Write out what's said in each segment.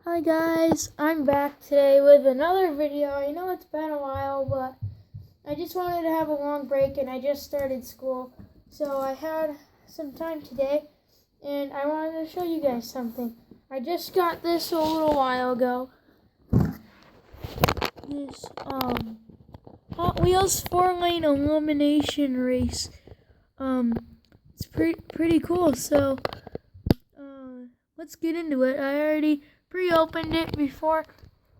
Hi guys, I'm back today with another video. I know it's been a while, but I just wanted to have a long break and I just started school. So I had some time today and I wanted to show you guys something. I just got this a little while ago. This Hot Wheels 4-lane elimination race. It's pretty cool. So let's get into it. I already pre-opened it before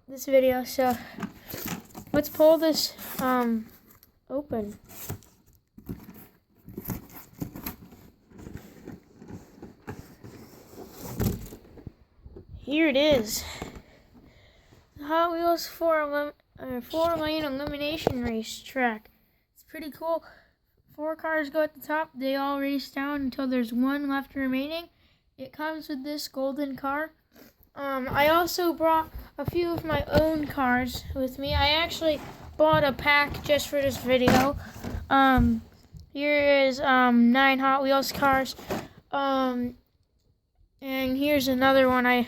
this video, so let's pull this open. Here it is. The Hot Wheels 4-lane elimination race track. It's pretty cool. 4 cars go at the top. They all race down until there's one left remaining. It comes with this golden car. I also brought a few of my own cars with me. I actually bought a pack just for this video. Here is 9 Hot Wheels cars. And here's another one.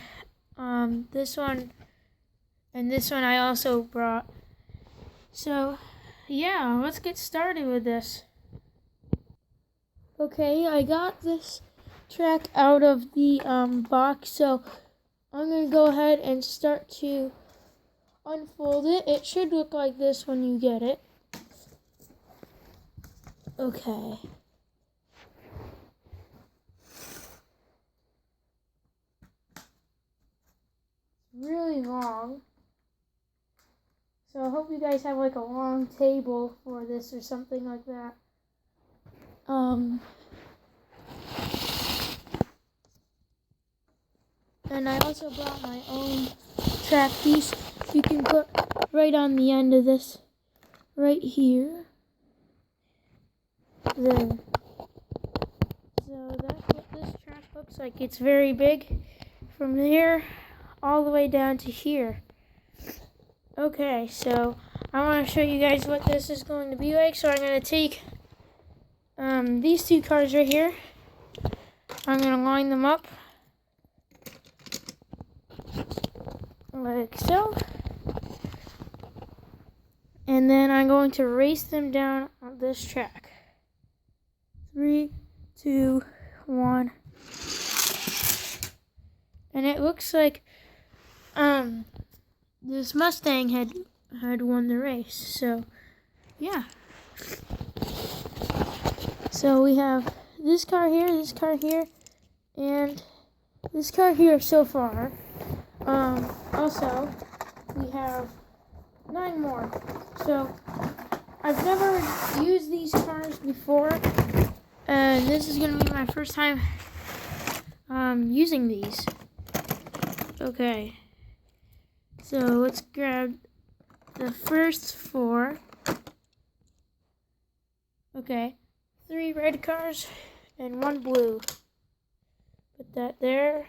This one and this one I also brought. So, yeah, let's get started with this. Okay, I got this track out of the box, so I'm going to go ahead and start to unfold it. It should look like this when you get it. Okay. Really long. So I hope you guys have like a long table for this or something like that. And I also brought my own track piece you can put right on the end of this, right here. There. So that's what this track looks like. It's very big from here all the way down to here. Okay, so I want to show you guys what this is going to be like. So I'm going to take these 2 cars right here. I'm going to line them up like so. And then I'm going to race them down on this track. 3, 2, 1. And it looks like this Mustang had won the race. So yeah. So we have this car here, and this car here so far. Also, we have 9 more. So I've never used these cars before, and this is going to be my first time using these. Okay, so let's grab the first 4. Okay, 3 red cars and 1 blue. Put that there.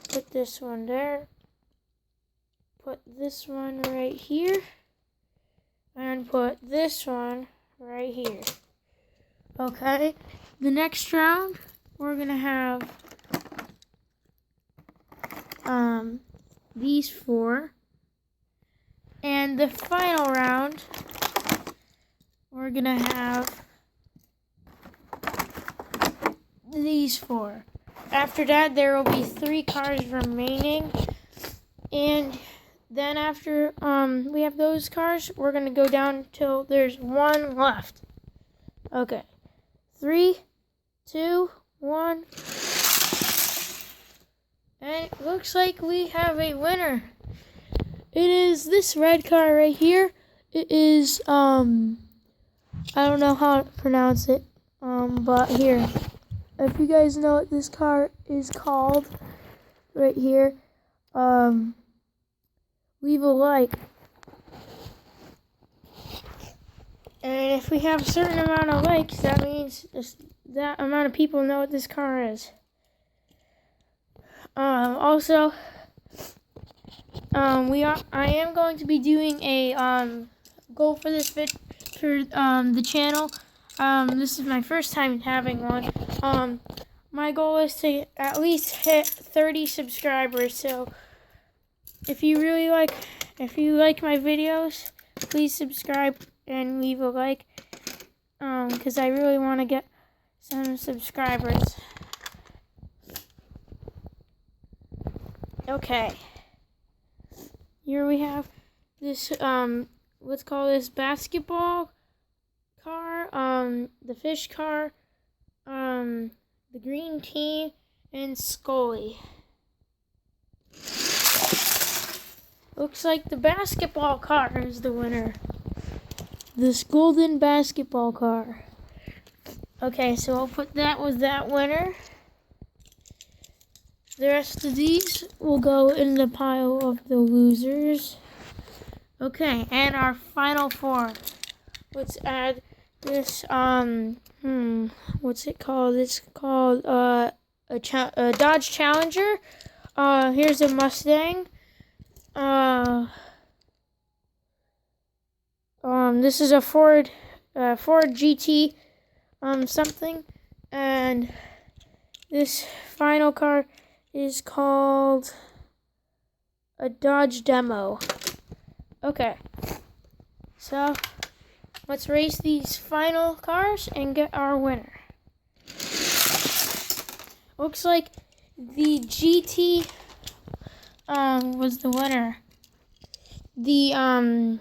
Put this one there. Put this one right here. And put this one right here. Okay, the next round we're gonna have these 4. And the final round we're gonna have these 4. After that, there will be 3 cars remaining, and then after we have those cars, we're gonna go down till there's 1 left. Okay, 3, 2, 1, and it looks like we have a winner. It is this red car right here. It is I don't know how to pronounce it, but here. If you guys know what this car is called, right here, leave a like. And if we have a certain amount of likes, that means that amount of people know what this car is. Also, I am going to be doing a goal for this the channel. This is my first time having one. My goal is to at least hit 30 subscribers, so if you like my videos, please subscribe and leave a like, because I really want to get some subscribers. Okay, here we have this let's call this basketball car, the fish car, the green tea, and Scully. Looks like the basketball car is the winner. This golden basketball car. Okay, so I'll put that with that winner. The rest of these will go in the pile of the losers. Okay, and our final four. Let's add this, what's it called? It's called, a Dodge Challenger. Here's a Mustang. This is a Ford GT, something. And this final car is called a Dodge Demo. Okay, so let's race these final cars and get our winner. Looks like the GT was the winner. The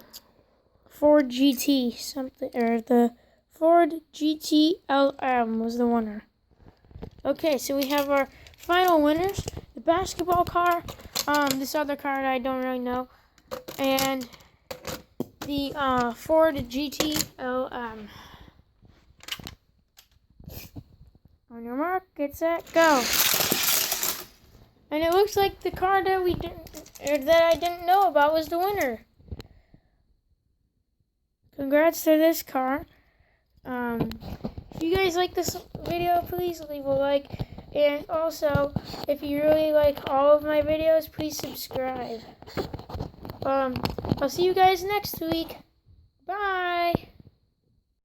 Ford GT something, or the Ford GT LM was the winner. Okay, so we have our final winners: the basketball car, this other car that I don't really know, and the Ford GT LM. On your mark, get set, go. And it looks like the car that I didn't know about was the winner. Congrats to this car. If you guys like this video, please leave a like. And also, if you really like all of my videos, please subscribe. I'll see you guys next week. Bye.